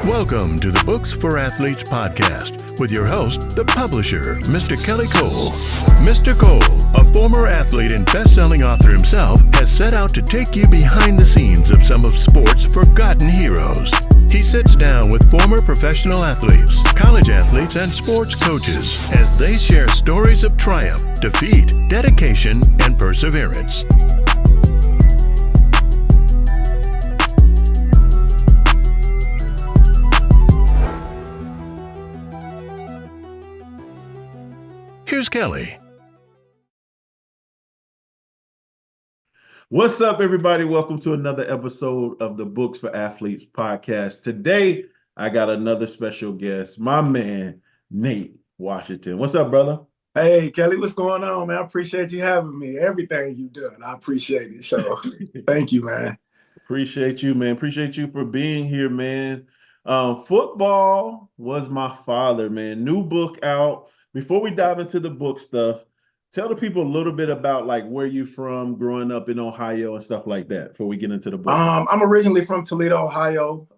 Welcome to the Books for Athletes podcast with your host, the publisher, Mr. Kelly Cole. Mr. Cole, a former athlete and best-selling author himself, has set out to take you behind the scenes of some of sports' forgotten heroes. He sits down with former professional athletes, college athletes, and sports coaches as they share stories of triumph, defeat, dedication, and perseverance. Here's Kelly. What's up, everybody? Welcome to another episode of the Books for Athletes podcast. Today, I got another special guest, my man, Nate Washington. What's up, brother? Hey, Kelly, what's going on, man? I appreciate you having me. Everything you've done, I appreciate it. So thank you, man. Appreciate you, man. Appreciate you for being here, man. Football was my father, man. New book out. Before we dive into the book stuff, tell the people a little bit about like where you from, growing up in Ohio and stuff like that before we get into the book. I'm originally from Toledo, Ohio.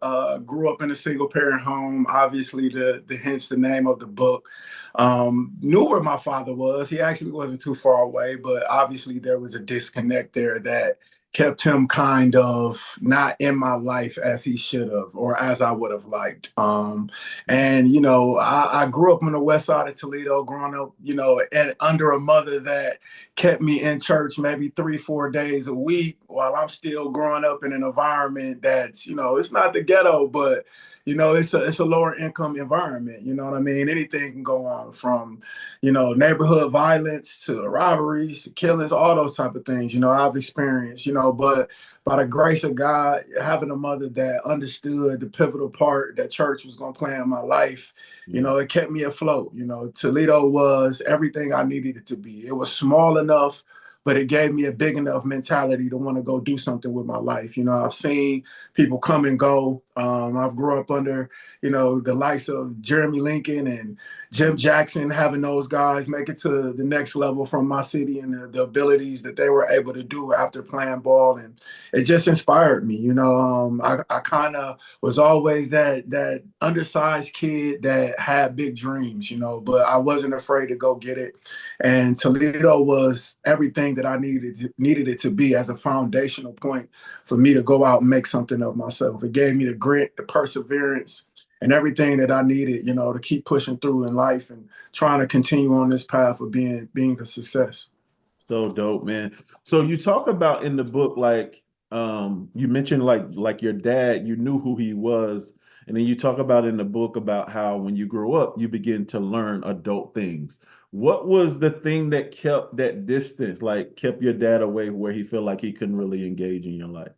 Grew up in a single parent home. Obviously, hence the name of the book. Knew where my father was. He actually wasn't too far away, but obviously there was a disconnect there that kept him kind of not in my life as he should have, or as I would have liked. And, you know, I grew up on the west side of Toledo, growing up, you know, and under a mother that kept me in church maybe 3-4 days a week while I'm still growing up in an environment that's, you know, it's not the ghetto, but you know, it's a lower income environment. You know what I mean? Anything can go on from, you know, neighborhood violence to robberies, to killings, all those type of things, you know, I've experienced, you know, but by the grace of God, having a mother that understood the pivotal part that church was going to play in my life, you know, it kept me afloat. You know, Toledo was everything I needed it to be. It was small enough, but it gave me a big enough mentality to want to go do something with my life. You know, I've seen people come and go. I've grown up under, you know, the likes of Jeremy Lincoln and Jim Jackson, having those guys make it to the next level from my city and the abilities that they were able to do after playing ball. And it just inspired me. You know, I kind of was always that undersized kid that had big dreams, you know, but I wasn't afraid to go get it. And Toledo was everything that I needed it to be as a foundational point for me to go out and make something of myself. It gave me the grit, the perseverance, and everything that I needed, you know, to keep pushing through in life and trying to continue on this path of being a success. So dope, man. So you talk about in the book, like you mentioned like your dad, you knew who he was. And then you talk about in the book about how when you grow up, you begin to learn adult things. What was the thing that kept that distance, like kept your dad away where he felt like he couldn't really engage in your life?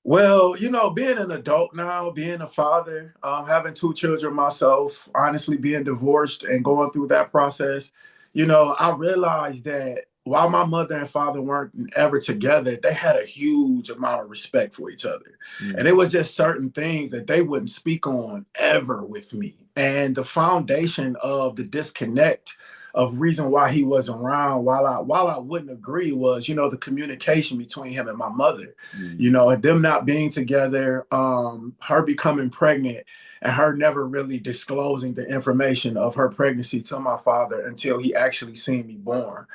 Well, you know, being an adult now, being a father, having 2 children myself, honestly being divorced and going through that process, you know, I realized that while my mother and father weren't ever together, they had a huge amount of respect for each other. And it was just certain things that they wouldn't speak on ever with me. And the foundation of the disconnect of reason why he wasn't around while I wouldn't agree was, you know, the communication between him and my mother, you know, and them not being together, her becoming pregnant and her never really disclosing the information of her pregnancy to my father until he actually seen me born.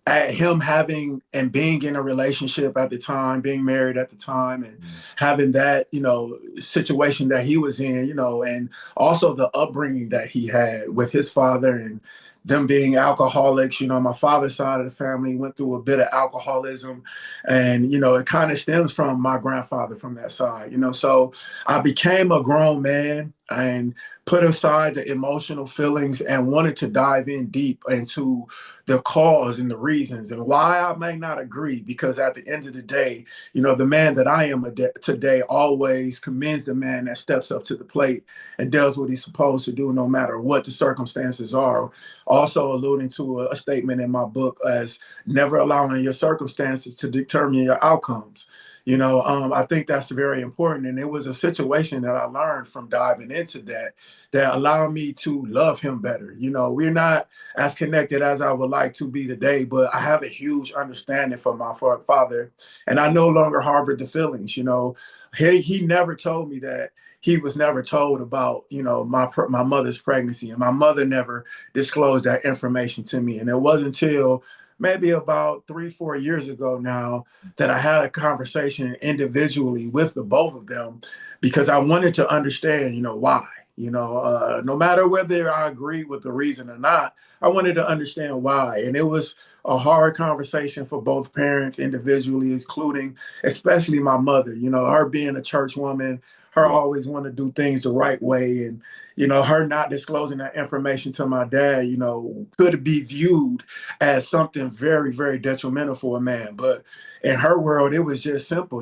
At him having and being in a relationship at the time, being married at the time, and having that, you know, situation that he was in, you know, and also the upbringing that he had with his father and them being alcoholics. You know, my father's side of the family went through a bit of alcoholism, and, you know, it kind of stems from my grandfather from that side, you know. So I became a grown man and put aside the emotional feelings and wanted to dive in deep into the cause and the reasons and why I may not agree, because at the end of the day, you know, the man that I am today always commends the man that steps up to the plate and does what he's supposed to do, no matter what the circumstances are. Also alluding to a statement in my book as never allowing your circumstances to determine your outcomes. You know, I think that's very important. And it was a situation that I learned from diving into that allowed me to love him better. You know, we're not as connected as I would like to be today, but I have a huge understanding for my father, and I no longer harbor the feelings. You know, he never told me that he was never told about, my mother's pregnancy, and my mother never disclosed that information to me. And it wasn't until maybe about 3-4 years ago now that I had a conversation individually with the both of them, because I wanted to understand, why. No matter whether I agreed with the reason or not, I wanted to understand why. And it was a hard conversation for both parents individually, including especially my mother. Her being a church woman, her Yeah. always want to do things the right way, and her not disclosing that information to my dad, could be viewed as something very, very detrimental for a man. But in her world, it was just simple.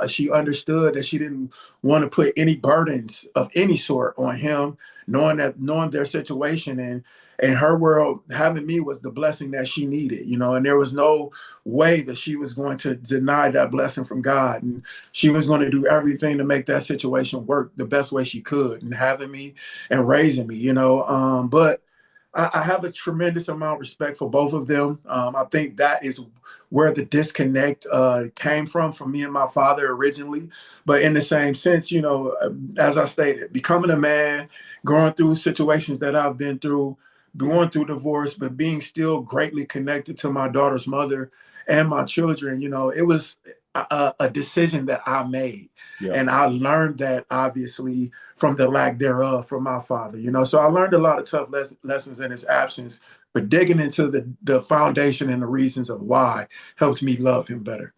She understood that she didn't want to put any burdens of any sort on him, knowing their situation. And in her world, having me was the blessing that she needed, and there was no way that she was going to deny that blessing from God. And she was going to do everything to make that situation work the best way she could, and having me and raising me, but I have a tremendous amount of respect for both of them. I think that is where the disconnect came from me and my father originally. But in the same sense, as I stated, becoming a man, going through situations that I've been through, going through divorce, but being still greatly connected to my daughter's mother and my children, it was a decision that I made. Yeah. And I learned that obviously from the lack thereof from my father, So I learned a lot of tough lessons in his absence, but digging into the foundation and the reasons of why helped me love him better.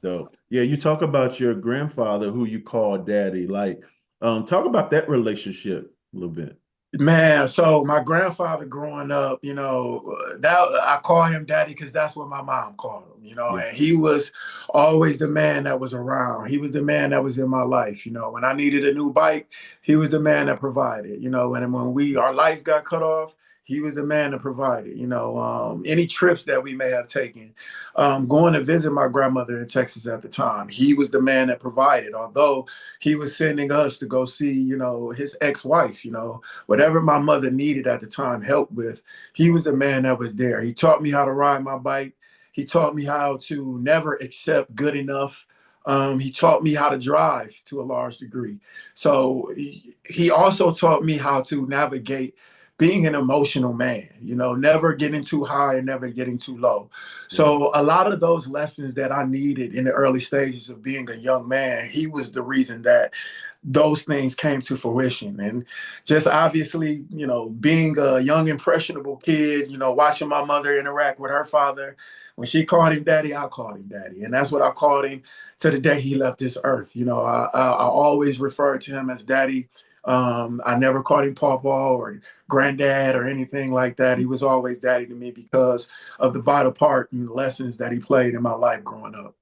Dope. Yeah, you talk about your grandfather who you call daddy. Like, talk about that relationship a little bit. Man, so my grandfather growing up, that I call him daddy because that's what my mom called him, Yeah. and he was always the man that was around. He was the man that was in my life. When I needed a new bike, he was the man that provided, and when our lights got cut off, he was the man that provided, any trips that we may have taken, going to visit my grandmother in Texas at the time, he was the man that provided, although he was sending us to go see, his ex-wife, whatever my mother needed at the time help with, he was the man that was there. He taught me how to ride my bike. He taught me how to never accept good enough. He taught me how to drive to a large degree. So he also taught me how to navigate being an emotional man, never getting too high and never getting too low. So a lot of those lessons that I needed in the early stages of being a young man, he was the reason that those things came to fruition. And just obviously, being a young, impressionable kid, watching my mother interact with her father. When she called him daddy, I called him daddy. And that's what I called him to the day he left this earth. I always referred to him as daddy. I never called him pawpaw or granddad or anything like that. He was always daddy to me because of the vital part and lessons that he played in my life growing up.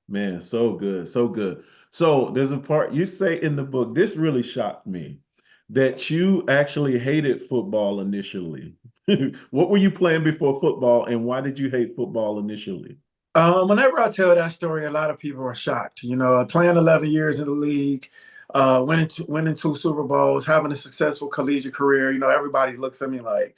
Man, so good, so good. So there's a part you say in the book, this really shocked me, that you actually hated football initially. What were you playing before football, and why did you hate football initially? Whenever I tell that story, a lot of people are shocked. Playing 11 years in the league, winning two Super Bowls, having a successful collegiate career. Everybody looks at me like,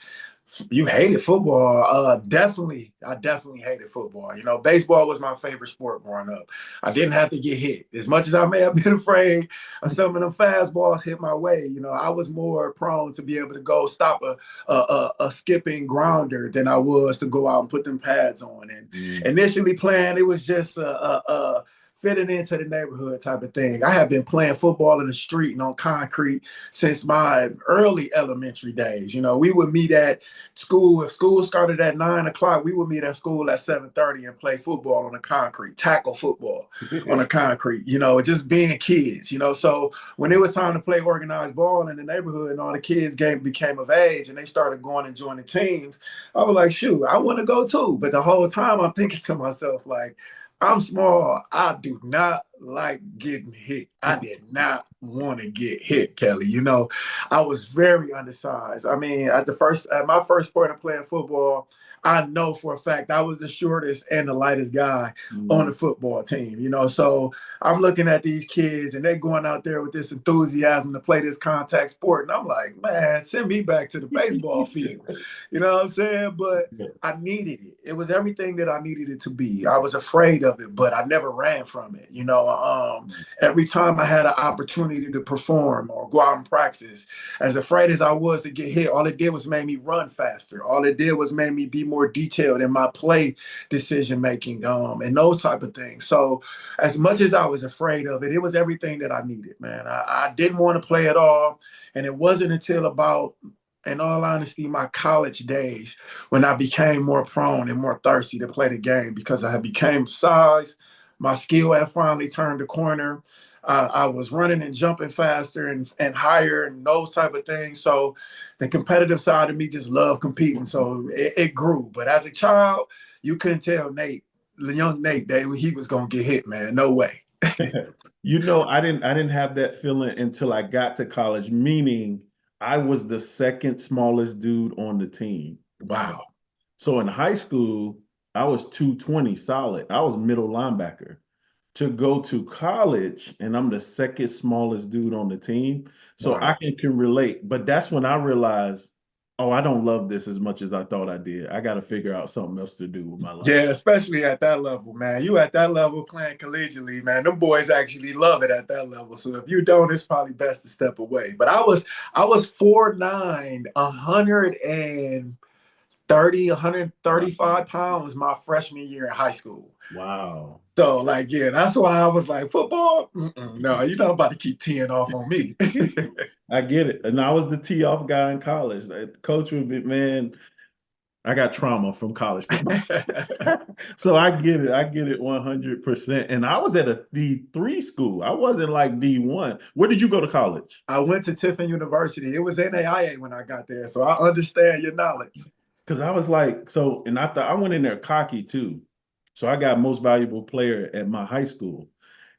you hated football. I definitely hated football. Baseball was my favorite sport growing up. I didn't have to get hit. As much as I may have been afraid of some of them fastballs hit my way, I was more prone to be able to go stop a skipping grounder than I was to go out and put them pads on. And initially playing, it was just fitting into the neighborhood type of thing. I have been playing football in the street and on concrete since my early elementary days. We would meet at school. If school started at 9 o'clock, we would meet at school at 7:30 and play football on the concrete, tackle football on the concrete, just being kids, So when it was time to play organized ball in the neighborhood and all the kids became of age and they started going and joining teams, I was like, shoot, I want to go too. But the whole time I'm thinking to myself, like, I'm small. I do not like getting hit. I did not want to get hit, Kelly. I was very undersized. I mean, at my first point of playing football, I know for a fact I was the shortest and the lightest guy on the football team, So I'm looking at these kids and they're going out there with this enthusiasm to play this contact sport. And I'm like, man, send me back to the baseball field. You know what I'm saying? But I needed it. It was everything that I needed it to be. I was afraid of it, but I never ran from it. every time I had an opportunity to perform or go out and practice, as afraid as I was to get hit, all it did was make me run faster. All it did was make me be more detailed in my play decision making, and those type of things. So as much as I was afraid of it, it was everything that I needed, man. I didn't want to play at all. And it wasn't until about, in all honesty, my college days when I became more prone and more thirsty to play the game because I had became size. My skill had finally turned the corner. I was running and jumping faster and higher and those type of things. So the competitive side of me just loved competing. So it grew. But as a child, you couldn't tell Nate, the young Nate, that he was going to get hit, man. No way. You know, I didn't have that feeling until I got to college, meaning I was the second smallest dude on the team. Wow. So in high school, I was 220 solid. I was middle linebacker. To go to college, and I'm the second smallest dude on the team. So Wow. I can relate. But that's when I realized, oh, I don't love this as much as I thought I did. I got to figure out something else to do with my life. Yeah, especially at that level, man. You at that level playing collegiately, man. Them boys actually love it at that level. So if you don't, it's probably best to step away. But I was 4'9", 135 pounds my freshman year in high school. Wow. So like, yeah, that's why I was like, football? No, you're not about to keep teeing off on me. I get it. And I was the tee off guy in college. The coach would be, man, I got trauma from college. So I get it. I get it 100%. And I was at a D3 school. I wasn't like D1. Where did you go to college? I went to Tiffin University. It was NAIA when I got there. So I understand your knowledge. Because I was like, so, and I thought I went in there cocky too. So I got most valuable player at my high school.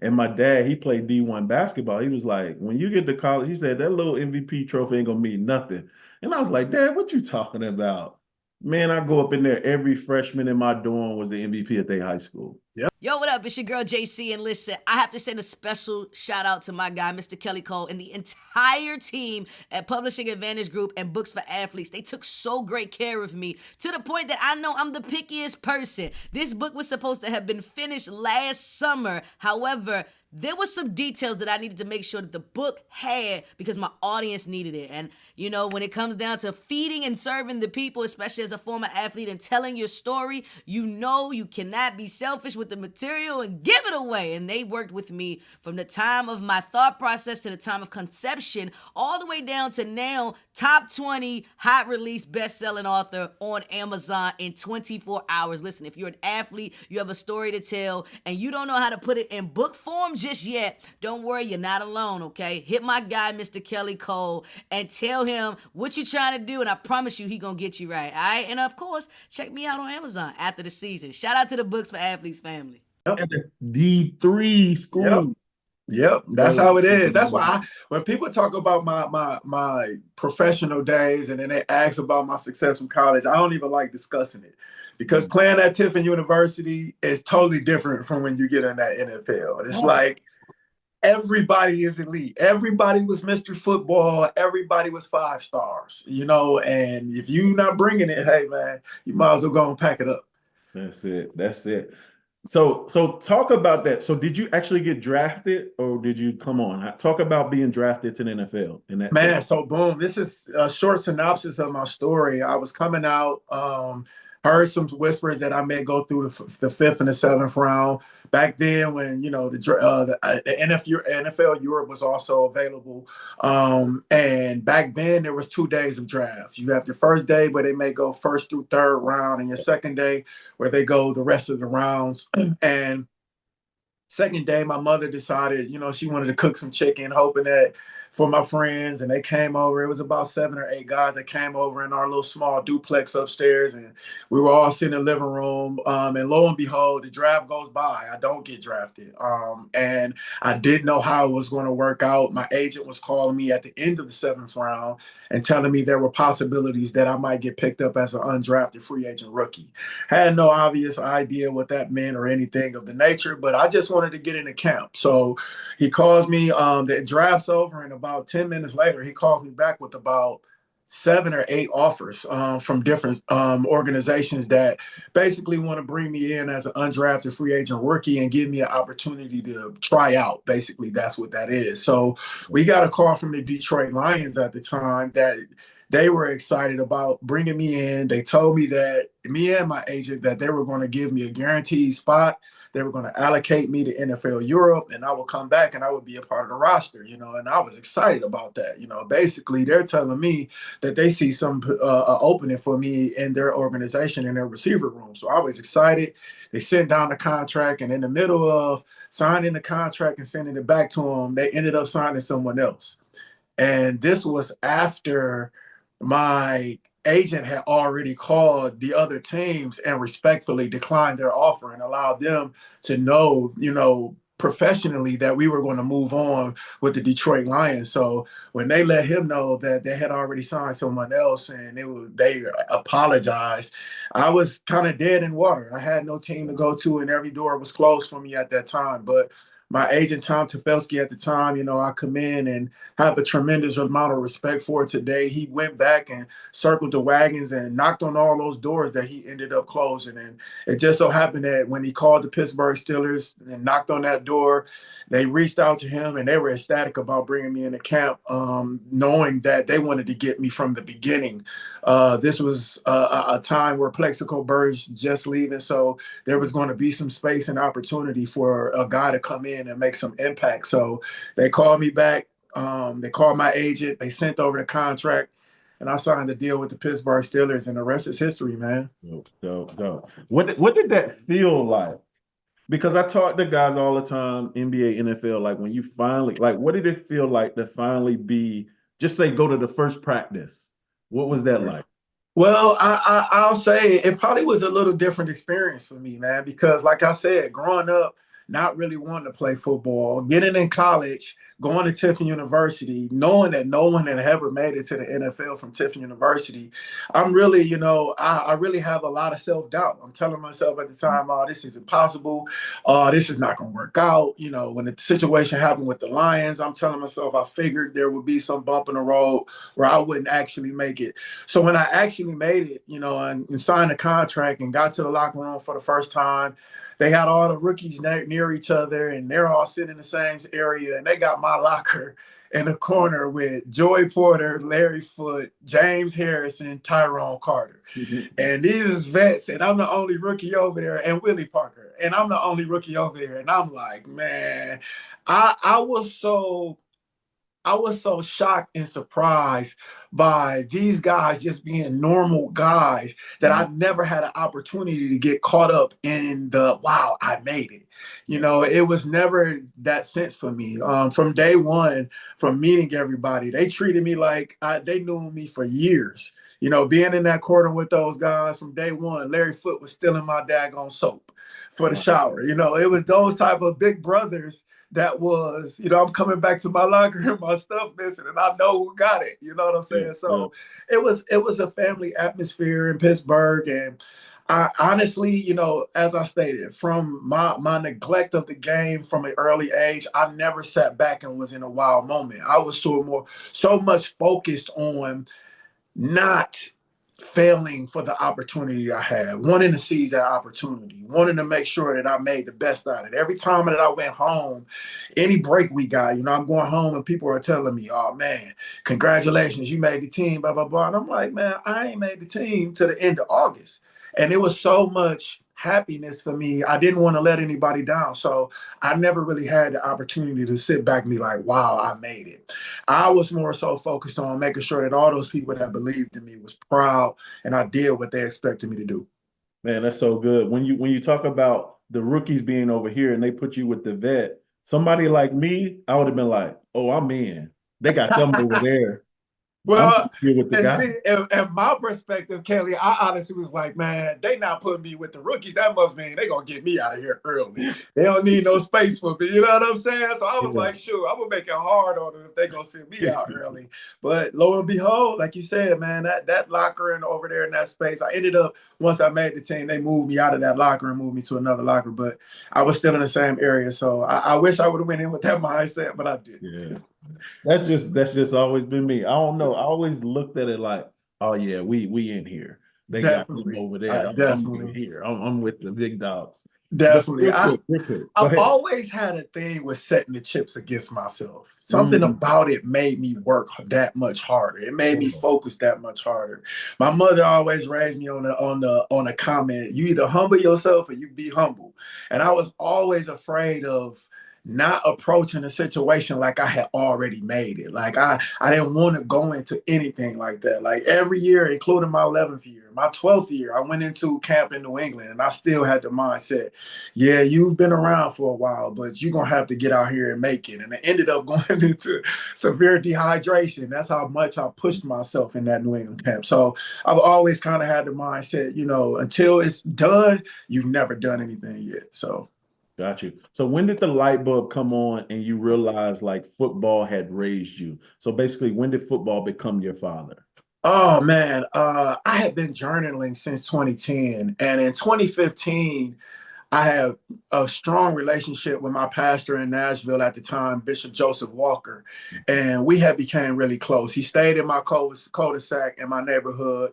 And my dad, he played D1 basketball. He was like, when you get to college, he said, that little MVP trophy ain't gonna mean nothing. And I was like, Dad, what you talking about? Man, I go up in there, every freshman in my dorm was the MVP at their high school. Yep. Yo, what up? It's your girl JC, and listen, I have to send a special shout out to my guy, Mr. Kelly Cole, and the entire team at Publishing Advantage Group and Books for Athletes. They took so great care of me to the point that I know I'm the pickiest person. This book was supposed to have been finished last summer. However, there were some details that I needed to make sure that the book had because my audience needed it. And, you know, when it comes down to feeding and serving the people, especially as a former athlete and telling your story, you know you cannot be selfish with the material and give it away. And they worked with me from the time of my thought process to the time of conception, all the way down to now, top 20 hot release best-selling author on Amazon in 24 hours. Listen, if you're an athlete, you have a story to tell, and you don't know how to put it in book form just yet, don't worry, you're not alone, okay? Hit my guy, Mr. Kelly Cole, and tell him what you're trying to do, and I promise you he gonna get you right, all right? And of course, check me out on Amazon after the season. Shout out to the Books for Athletes family. At the D3 school. Yep, that's how it is. That's why when people talk about my professional days and then they ask about my success from college, I don't even like discussing it. Because playing at Tiffin University is totally different from when you get in that NFL. It's like everybody is elite. Everybody was Mr. Football. Everybody was 5 stars, you know, and if you're not bringing it, hey, man, you might as well go and pack it up. That's it. That's it. So talk about that. So did you actually get drafted or did you come on? Talk about being drafted to the NFL. In that Man, so boom, this is a short synopsis of my story. I was coming out, heard some whispers that I may go through the 5th and the 7th round. Back then, when you know the NFL Europe was also available, and back then there was 2 days of drafts. You have your first day where they may go 1st through 3rd round, and your second day where they go the rest of the rounds. And second day, my mother decided, you know, she wanted to cook some chicken, hoping that for my friends, and they came over. It was about 7 or 8 guys that came over in our little small duplex upstairs, and we were all sitting in the living room. And lo and behold, the draft goes by. I don't get drafted, and I didn't know how it was going to work out. My agent was calling me at the end of the 7th round and telling me there were possibilities that I might get picked up as an undrafted free agent rookie. Had no obvious idea what that meant or anything of the nature, but I just wanted to get into camp. So he calls me, the draft's over, and about 10 minutes later, he called me back with about 7 or 8 offers from different organizations that basically want to bring me in as an undrafted free agent rookie and give me an opportunity to try out. Basically, that's what that is. So we got a call from the Detroit Lions at the time that they were excited about bringing me in. They told me that me and my agent that they were going to give me a guaranteed spot. They were going to allocate me to NFL Europe, and I would come back and I would be a part of the roster, and I was excited about that. Basically they're telling me that they see some opening for me in their organization, in their receiver room. So I was excited. They sent down the contract, and in the middle of signing the contract and sending it back to them, they ended up signing someone else. And this was after my agent had already called the other teams and respectfully declined their offer and allowed them to know, professionally that we were going to move on with the Detroit Lions. So when they let him know that they had already signed someone else and they apologized, I was kind of dead in water. I had no team to go to, and every door was closed for me at that time. But my agent, Tom Tefelsky, at the time, I come in and have a tremendous amount of respect for today. He went back and circled the wagons and knocked on all those doors that he ended up closing. And it just so happened that when he called the Pittsburg Steelers and knocked on that door, they reached out to him and they were ecstatic about bringing me into camp, knowing that they wanted to get me from the beginning. This was a time where Plexico Burr's just leaving, so there was going to be some space and opportunity for a guy to come in and make some impact. So they called me back. They called my agent. They sent over the contract, and I signed a deal with the Pittsburgh Steelers, and the rest is history, man. Dope. What did that feel like? Because I talk to guys all the time, NBA, NFL, like when you finally, like, what did it feel like to finally just say, go to the first practice? What was that like? Well, I'll say it probably was a little different experience for me, man, because like I said, growing up, not really wanting to play football, getting in college, going to Tiffin University, knowing that no one had ever made it to the NFL from Tiffin University, I'm really, I really have a lot of self-doubt. I'm telling myself at the time, oh, this is impossible. This is not going to work out. When the situation happened with the Lions, I'm telling myself I figured there would be some bump in the road where I wouldn't actually make it. So when I actually made it, and signed a contract and got to the locker room for the first time, they had all the rookies near each other, and they're all sitting in the same area, and they got my locker in the corner with Joey Porter, Larry Foote, James Harrison, Tyrone Carter. And these is vets, and I'm the only rookie over there, and Willie Parker, and I'm the only rookie over there. And I'm like, man, I was so shocked and surprised by these guys just being normal guys that I never had an opportunity to get caught up in wow, I made it. It was never that sense for me. From day one, from meeting everybody, they treated me like they knew me for years. Being in that corner with those guys from day one, Larry Foote was stealing my daggone soap for the shower. It was those type of big brothers that was, I'm coming back to my locker and my stuff missing, and I know who got it. You know what I'm saying? Yeah, so it was a family atmosphere in Pittsburgh. And I honestly, as I stated, from my neglect of the game from an early age, I never sat back and was in a wild moment. I was so much focused on not failing for the opportunity I had, wanting to seize that opportunity, wanting to make sure that I made the best out of it. Every time that I went home, any break we got, I'm going home and people are telling me, oh man, congratulations, you made the team, blah, blah, blah. And I'm like, man, I ain't made the team to the end of August. And it was so much happiness for me. I didn't want to let anybody down. So I never really had the opportunity to sit back and be like, wow, I made it. I was more so focused on making sure that all those people that believed in me was proud and I did what they expected me to do. Man, that's so good. When you talk about the rookies being over here and they put you with the vet, somebody like me, I would have been like, oh, I'm in. They got them over there. Well, with the guy. See, in my perspective, Kelly, I honestly was like, man, they not putting me with the rookies. That must mean they gonna get me out of here early. They don't need no space for me. You know what I'm saying? So I was like, sure, I'm gonna make it hard on them if they gonna send me out early. But lo and behold, like you said, man, that locker and over there in that space, I ended up, once I made the team, they moved me out of that locker and moved me to another locker. But I was still in the same area. So I wish I would have went in with that mindset, but I didn't. Yeah. That's just always been me. I don't know. I always looked at it like, oh yeah, we in here. They got him Definitely. over there. I'm Definitely. here. I'm with the big dogs. But Definitely. real quick. Go I've ahead. always had a thing with setting the chips against myself. Something Mm, about it made me work that much harder. It made me oh, focus that much harder. My mother always raised me on a comment. You either humble yourself or you be humble. And I was always afraid of not approaching a situation like I had already made it. Like I didn't want to go into anything like that. Like every year, including my 11th year, my 12th year, I went into camp in New England and I still had the mindset, yeah, you've been around for a while, but you're gonna have to get out here and make it. And I ended up going into severe dehydration. That's how much I pushed myself in that New England camp. So I've always kind of had the mindset, until it's done, you've never done anything yet. So got you. So when did the light bulb come on and you realized like football had raised you? So basically, when did football become your father? oh man, I had been journaling since 2010. And in 2015, I have a strong relationship with my pastor in Nashville at the time, Bishop Joseph Walker, and we had became really close. He stayed in my cul-de-sac in my neighborhood,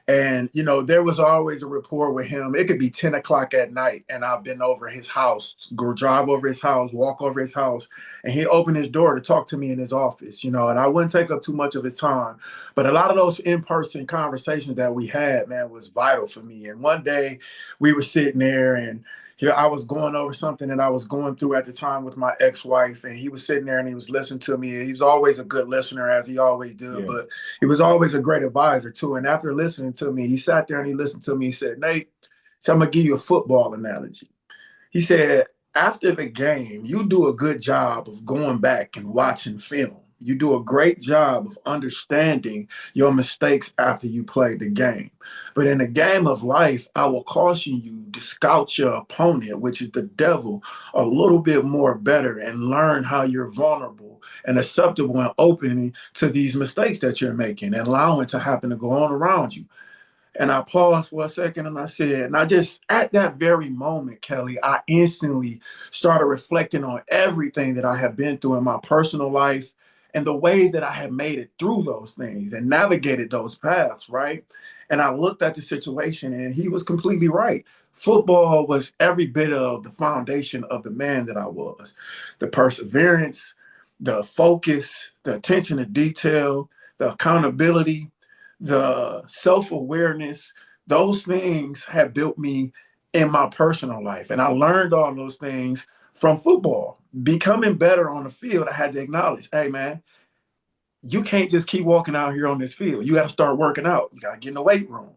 and there was always a rapport with him. It could be 10 o'clock at night, and I've been over his house, go drive over his house, walk over his house, and he opened his door to talk to me in his office, and I wouldn't take up too much of his time, but a lot of those in-person conversations that we had, man, was vital for me. And one day we were sitting there and I was going over something that I was going through at the time with my ex-wife, and he was sitting there and he was listening to me. He was always a good listener, as he always did, Yeah. but he was always a great advisor too. And after listening to me, he sat there and he listened to me. He said, Nate, so I'm gonna give you a football analogy. He said, after the game, you do a good job of going back and watching film. You do a great job of understanding your mistakes after you play the game. But in the game of life, I will caution you to scout your opponent, which is the devil, a little bit more better and learn how you're vulnerable and acceptable and open to these mistakes that you're making and allowing to happen to go on around you. And I paused for a second and I said, and I just, at that very moment, Kelly, I instantly started reflecting on everything that I have been through in my personal life and the ways that I have made it through those things and navigated those paths, right? And I looked at the situation and he was completely right. Football was every bit of the foundation of the man that I was. The perseverance, the focus, the attention to detail, the accountability, the self-awareness, those things have built me in my personal life. And I learned all those things from football. Becoming better on the field, I had to acknowledge, hey man, you can't just keep walking out here on this field. You got to start working out. You got to get in the weight room.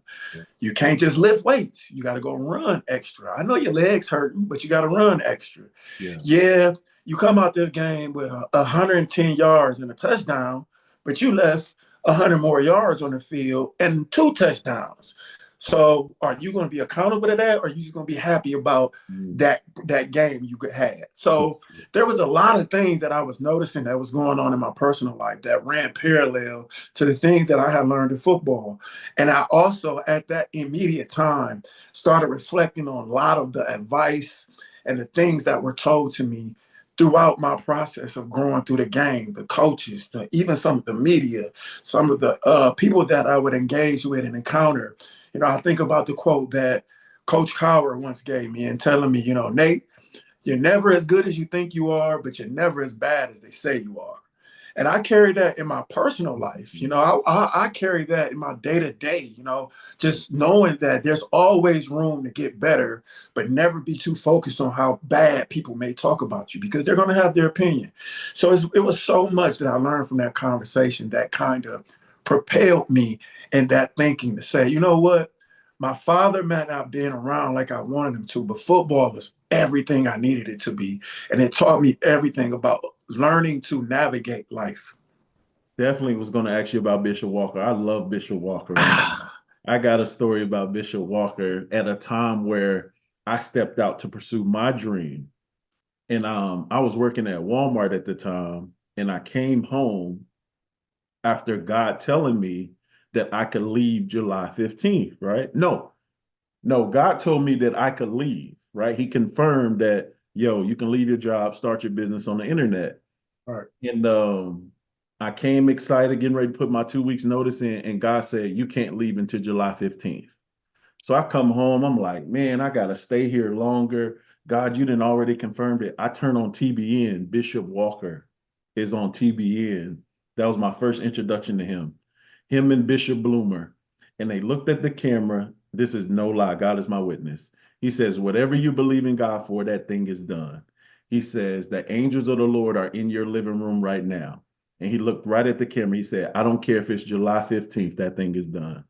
You can't just lift weights. You got to go run extra. I know your legs hurting, but you got to run extra. Yeah. Yeah, you come out this game with 110 yards and a touchdown, but you left 100 more yards on the field and 2 touchdowns. So are you going to be accountable to that, or are you just going to be happy about Mm. that game you had? So there was a lot of things that I was noticing that was going on in my personal life that ran parallel to the things that I had learned in football. And I also, at that immediate time, started reflecting on a lot of the advice and the things that were told to me throughout my process of growing through the game, the coaches, even some of the media, some of the people that I would engage with and encounter. I think about the quote that Coach Cowher once gave me and telling me, Nate, you're never as good as you think you are, but you're never as bad as they say you are. And I carry that in my personal life. I carry that in my day to day, just knowing that there's always room to get better, but never be too focused on how bad people may talk about you because they're going to have their opinion. So it was so much that I learned from that conversation that kind of propelled me in that thinking to say, you know what? My father might not been around like I wanted him to, but football was everything I needed it to be. And it taught me everything about learning to navigate life. Definitely was going to ask you about Bishop Walker. I love Bishop Walker, and I got a story about Bishop Walker at a time where I stepped out to pursue my dream. And I was working at Walmart at the time, and I came home after God telling me that I could leave July 15th, right? No, God told me that I could leave, right? He confirmed that, yo, you can leave your job, start your business on the internet. Right. And I came excited, getting ready to put my 2 weeks notice in, and God said, you can't leave until July 15th. So I come home, I'm like, man, I gotta stay here longer. God, you didn't already confirmed it. I turn on TBN, Bishop Walker is on TBN. That was my first introduction to him and Bishop Bloomer. And they looked at the camera. This is no lie. God is my witness. He says, whatever you believe in God for, that thing is done. He says, the angels of the Lord are in your living room right now. And he looked right at the camera. He said, I don't care if it's July 15th, that thing is done.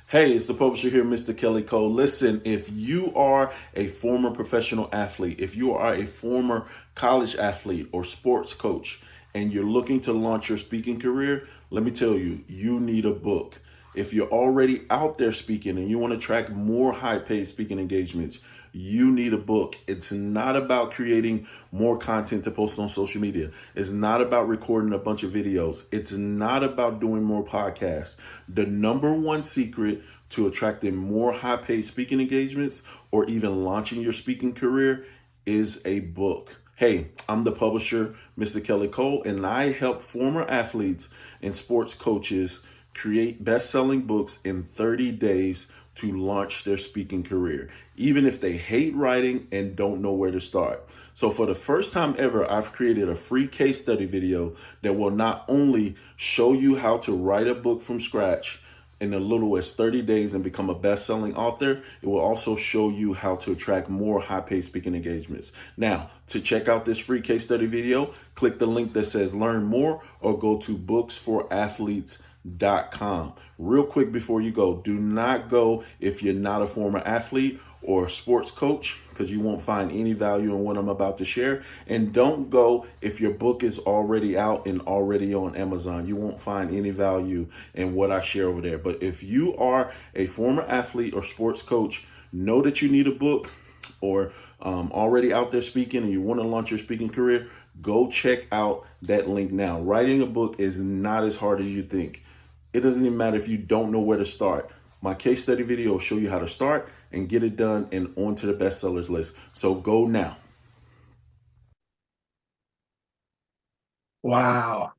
Hey, it's the publisher here, Mr. Kelly Cole. Listen, if you are a former professional athlete, if you are a former college athlete or sports coach, and you're looking to launch your speaking career, let me tell you, you need a book. If you're already out there speaking and you want to attract more high-paid speaking engagements, you need a book. It's not about creating more content to post on social media. It's not about recording a bunch of videos. It's not about doing more podcasts. The number one secret to attracting more high-paid speaking engagements or even launching your speaking career is a book. Hey, I'm the publisher, Mr. Kelly Cole, and I help former athletes and sports coaches create best-selling books in 30 days to launch their speaking career, even if they hate writing and don't know where to start. So for the first time ever, I've created a free case study video that will not only show you how to write a book from scratch in as little as 30 days and become a best-selling author, it will also show you how to attract more high-paid speaking engagements. Now, to check out this free case study video, click the link that says learn more or go to booksforathletes.com. Real quick before you go, do not go if you're not a former athlete or sports coach, because you won't find any value in what I'm about to share. And don't go if your book is already out and already on Amazon. You won't find any value in what I share over there. But if you are a former athlete or sports coach, know that you need a book, or already out there speaking and you want to launch your speaking career, go check out that link now. Writing a book is not as hard as you think. It doesn't even matter if you don't know where to start. My case study video will show you how to start and get it done and onto the bestsellers list. So go now. Wow.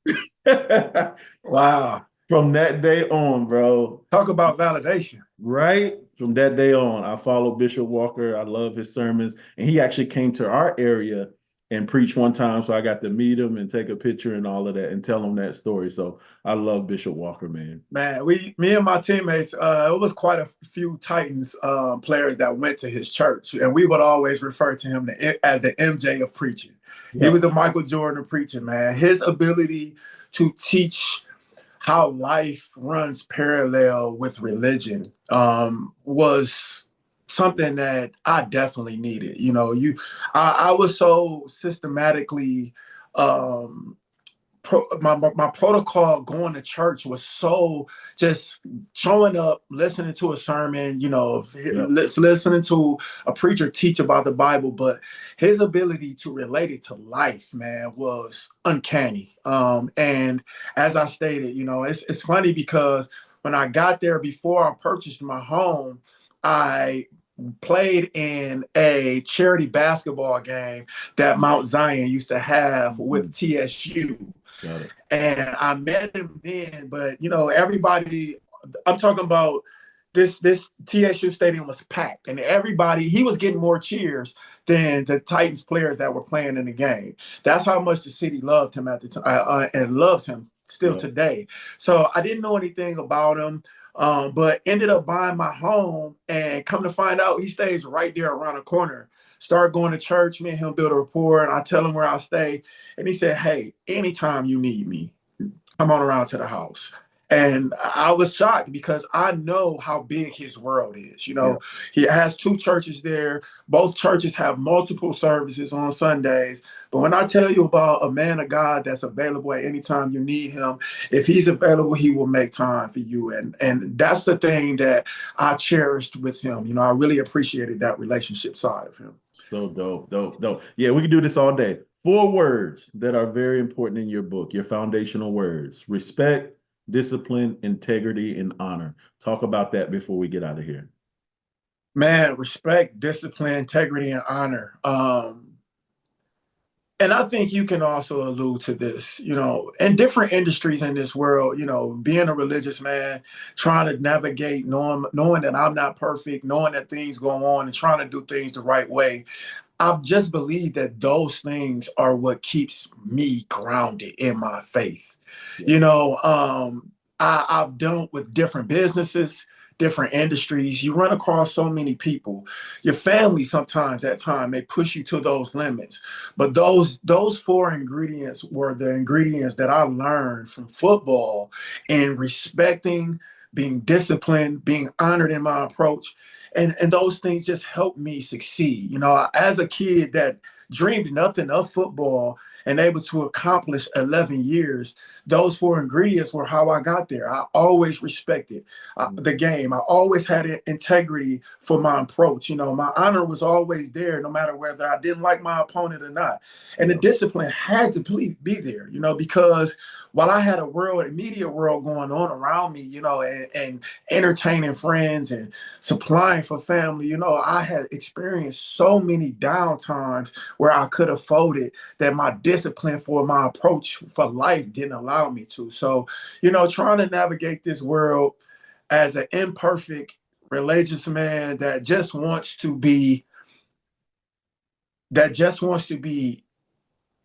Wow. From that day on, bro. Talk about validation. Right? From that day on, I followed Bishop Walker. I love his sermons. And he actually came to our area and preached one time. So I got to meet him and take a picture and all of that and tell him that story. So I love Bishop Walker, man. Man, me and my teammates, it was quite a few Titans players that went to his church. And we would always refer to him as the MJ of preaching. Yeah. He was the Michael Jordan of preaching, man. His ability to teach how life runs parallel with religion was something that I definitely needed. You know, I was so systematically, my protocol going to church was so just showing up, listening to a sermon, you know, listening to a preacher teach about the Bible, but his ability to relate it to life, man, was uncanny. And as I stated, you know, it's funny because when I got there, before I purchased my home, I played in a charity basketball game that Mount Zion used to have with TSU. Got it. And I met him then, but you know, everybody, I'm talking about this TSU stadium was packed, and everybody, he was getting more cheers than the Titans players that were playing in the game. That's how much the city loved him at the time, and loves him still today. So I didn't know anything about him, but ended up buying my home, and come to find out, he stays right there around the corner. Start going to church, me and him build a rapport, and I tell him where I stay. And he said, hey, anytime you need me, come on around to the house. And I was shocked because I know how big his world is. You know, he has 2 churches there. Both churches have multiple services on Sundays. But when I tell you about a man of God that's available at any time you need him, if he's available, he will make time for you. And that's the thing that I cherished with him. You know, I really appreciated that relationship side of him. So dope. Yeah, we can do this all day. 4 words that are very important in your book, your foundational words: respect, discipline, integrity, and honor. Talk about that before we get out of here. Man, respect, discipline, integrity, and honor. And I think you can also allude to this, in different industries in this world, being a religious man, trying to navigate, knowing that I'm not perfect, knowing that things go on and trying to do things the right way. I just believe that those things are what keeps me grounded in my faith. Yeah. You know, I've dealt with different businesses, different industries. You run across so many people. Your family sometimes at times they push you to those limits. But those four ingredients were the ingredients that I learned from football and respecting, being disciplined, being honored in my approach. And those things just helped me succeed. As a kid that dreamed nothing of football and able to accomplish 11 years, those four ingredients were how I got there. I always respected the game. I always had integrity for my approach. My honor was always there, no matter whether I didn't like my opponent or not. And the discipline had to be there, because while I had a media world going on around me, and entertaining friends and supplying for family, I had experienced so many down times where I could have folded that my discipline for my approach for life didn't allow me to. So, trying to navigate this world as an imperfect religious man that just wants to be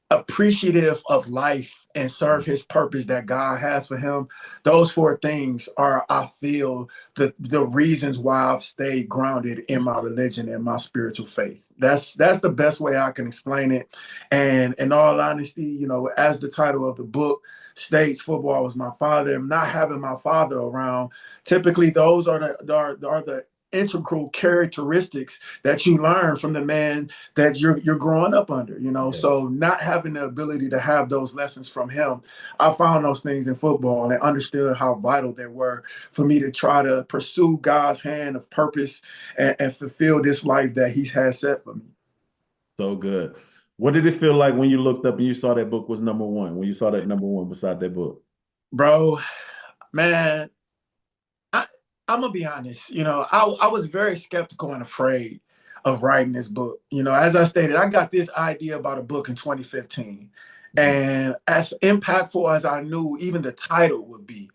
appreciative of life and serve his purpose that God has for him. Those four things are, I feel, the reasons why I've stayed grounded in my religion and my spiritual faith. That's the best way I can explain it. And in all honesty, as the title of the book states, football was my father. Not having my father around, typically those are the integral characteristics that you learn from the man that you're growing up under. So not having the ability to have those lessons from him, I found those things in football and understood how vital they were for me to try to pursue God's hand of purpose and fulfill this life that he has set for me. So good. What did it feel like when you looked up and you saw that book was number one, when you saw that number one beside that book? Bro, man, I'm gonna be honest. I was very skeptical and afraid of writing this book. As I stated, I got this idea about a book in 2015, and as impactful as I knew even the title would be,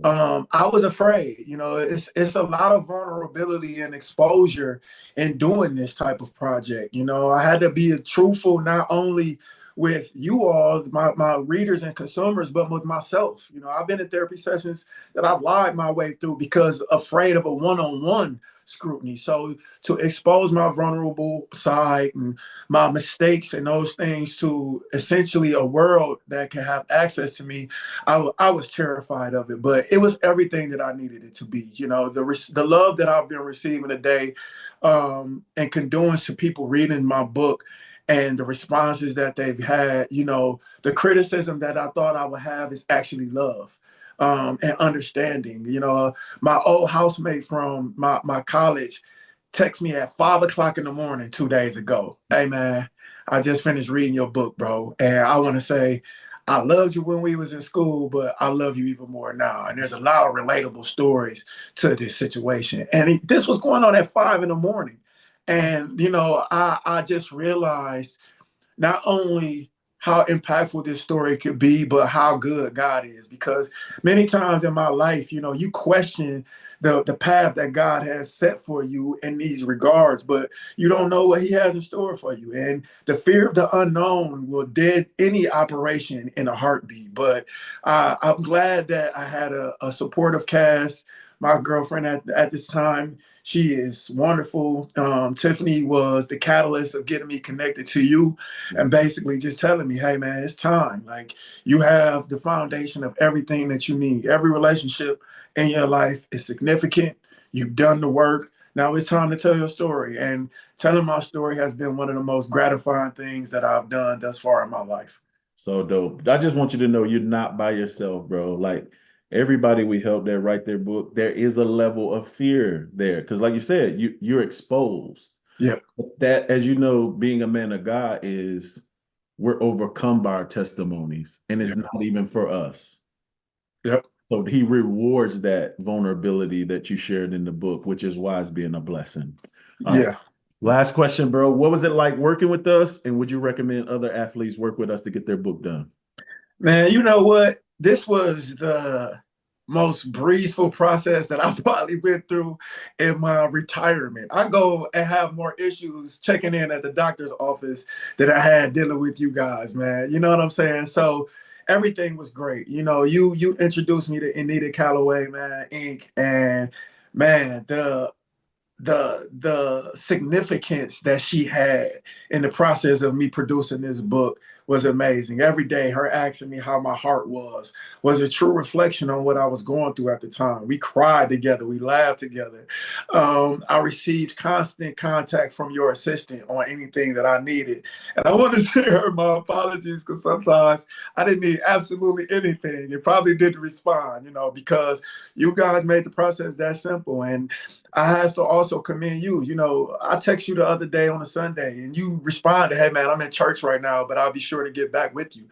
I was afraid. It's a lot of vulnerability and exposure in doing this type of project. I had to be truthful not only with you all, my readers and consumers, but with myself. I've been in therapy sessions that I've lied my way through because afraid of a one-on-one scrutiny. So to expose my vulnerable side and my mistakes and those things to essentially a world that can have access to me, I was terrified of it, but it was everything that I needed it to be. The love that I've been receiving today, and condones to people reading my book and the responses that they've had, the criticism that I thought I would have is actually love, and understanding. My old housemate from my college texted me at 5 o'clock in the morning 2 days ago. Hey man, I just finished reading your book, bro. And I want to say, I loved you when we was in school, but I love you even more now. And there's a lot of relatable stories to this situation. And this was going on at 5 in the morning. And, I just realized not only how impactful this story could be, but how good God is. Because many times in my life, you question the path that God has set for you in these regards, but you don't know what he has in store for you. And the fear of the unknown will dead any operation in a heartbeat. But I'm glad that I had a supportive cast. My girlfriend at this time, she is wonderful. Tiffany was the catalyst of getting me connected to you and basically just telling me, hey, man, it's time. Like, you have the foundation of everything that you need. Every relationship in your life is significant. You've done the work. Now it's time to tell your story. And telling my story has been one of the most gratifying things that I've done thus far in my life. So dope. I just want you to know you're not by yourself, bro. Like, everybody we help that write their book, there is a level of fear there. Because like you said, you're exposed. Yeah. That, as you know, being a man of God is we're overcome by our testimonies, and it's not even for us. Yep. So he rewards that vulnerability that you shared in the book, which is why it's being a blessing. Yeah. Last question, bro. What was it like working with us? And would you recommend other athletes work with us to get their book done? Man, you know what? This was the most breezeful process that I probably went through in my retirement. I go and have more issues checking in at the doctor's office than I had dealing with you guys, man. You know what I'm saying? So everything was great. You know, you introduced me to Anita Calloway, man, Inc. And man, the significance that she had in the process of me producing this book was amazing. Every day, her asking me how my heart was a true reflection on what I was going through at the time. We cried together, we laughed together. I received constant contact from your assistant on anything that I needed. And I want to send her my apologies because sometimes I didn't need absolutely anything. It probably didn't respond, you know, because you guys made the process that simple. And I have to also commend you. You know, I text you the other day on a Sunday and you responded, "Hey man, I'm in church right now, but I'll be sure to get back with you."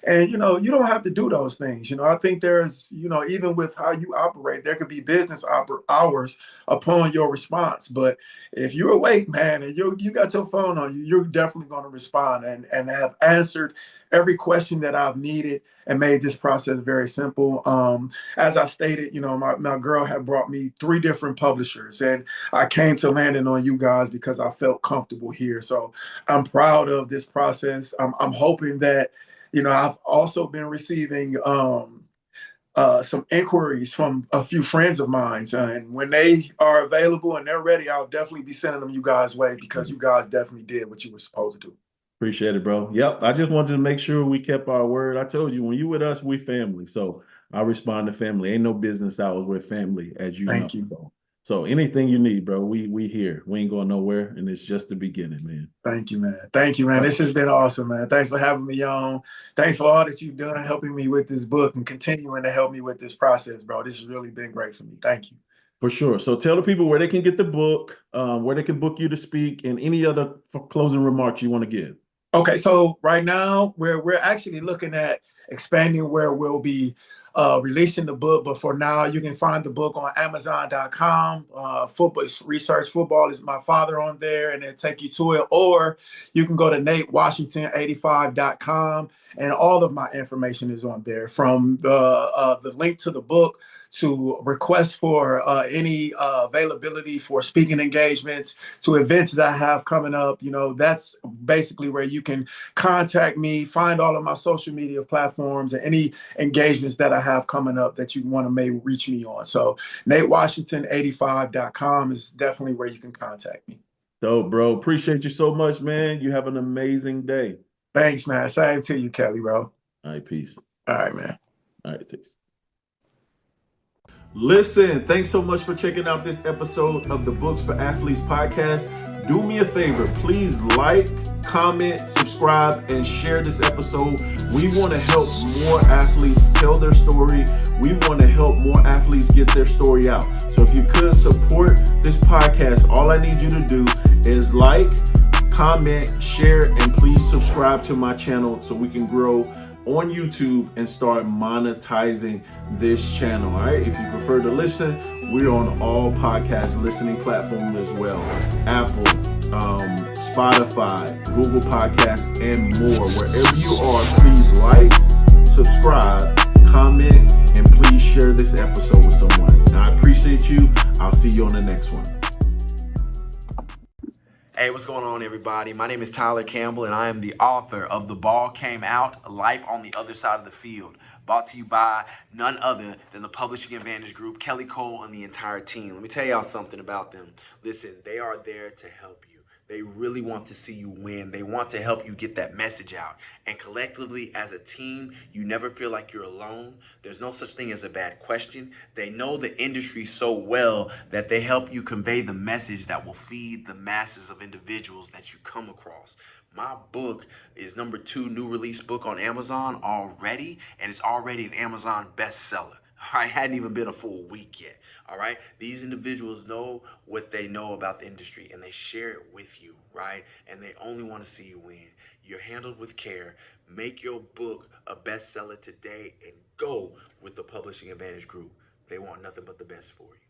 And you know, you don't have to do those things. You know, I think there's, you know, even with how you operate, there could be business hours upon your response. But if you're awake, man, and you got your phone on you, you're definitely going to respond and have answered every question that I've needed and made this process very simple. As I stated, you know, my girl had brought me 3 different publishers, and I came to landing on you guys because I felt comfortable here. So I'm proud of this process. I'm hoping that, you know, I've also been receiving some inquiries from a few friends of mine, and when they are available and they're ready, I'll definitely be sending them you guys' way because you guys definitely did what you were supposed to do. Appreciate it, bro. Yep. I just wanted to make sure we kept our word. I told you, when you with us, we family. So I respond to family. Ain't no business hours. We're family, as you know. Thank you. So anything you need, bro, we here. We ain't going nowhere. And it's just the beginning, man. Thank you, man. Thank you, man. This has been awesome, man. Thanks for having me on. Thanks for all that you've done helping me with this book and continuing to help me with this process, bro. This has really been great for me. Thank you. For sure. So tell the people where they can get the book, where they can book you to speak, and any other closing remarks you want to give. Okay, so right now we're actually looking at expanding where we'll be releasing the book, but for now you can find the book on Amazon.com. Football research football is my father on there, and it'll take you to it. Or you can go to NateWashington85.com, and all of my information is on there, from the link to the book to requests for any availability for speaking engagements to events that I have coming up. You know, that's basically where you can contact me, find all of my social media platforms and any engagements that I have coming up that you want to may reach me on. So NateWashington85.com is definitely where you can contact me. So, bro, appreciate you so much, man. You have an amazing day. Thanks, man. Same to you, Kelly, bro. All right, peace. All right, man. All right, peace. Listen, thanks so much for checking out this episode of the Books for Athletes podcast. Do me a favor, please like, comment, subscribe, and share this episode. We want to help more athletes tell their story. We want to help more athletes get their story out. So if you could support this podcast, all I need you to do is like, comment, share, and please subscribe to my channel so we can grow on YouTube and start monetizing this channel. All right, if you prefer to listen, we're on all podcast listening platforms as well: Apple, Spotify, Google Podcasts, and more. Wherever you are, please like, subscribe, comment, and please share this episode with someone. Now, I appreciate you. I'll see you on the next one. Hey, what's going on, everybody? My name is Tyler Campbell, and I am the author of The Ball Came Out, Life on the Other Side of the Field, brought to you by none other than the Publishing Advantage Group, Kelly Cole, and the entire team. Let me tell y'all something about them. Listen, they are there to help you. They really want to see you win. They want to help you get that message out. And collectively, as a team, you never feel like you're alone. There's no such thing as a bad question. They know the industry so well that they help you convey the message that will feed the masses of individuals that you come across. My book is #2 new release book on Amazon already, and it's already an Amazon bestseller. I hadn't even been a full week yet. All right. These individuals know what they know about the industry, and they share it with you, right? And they only want to see you win. You're handled with care. Make your book a bestseller today and go with the Publishing Advantage Group. They want nothing but the best for you.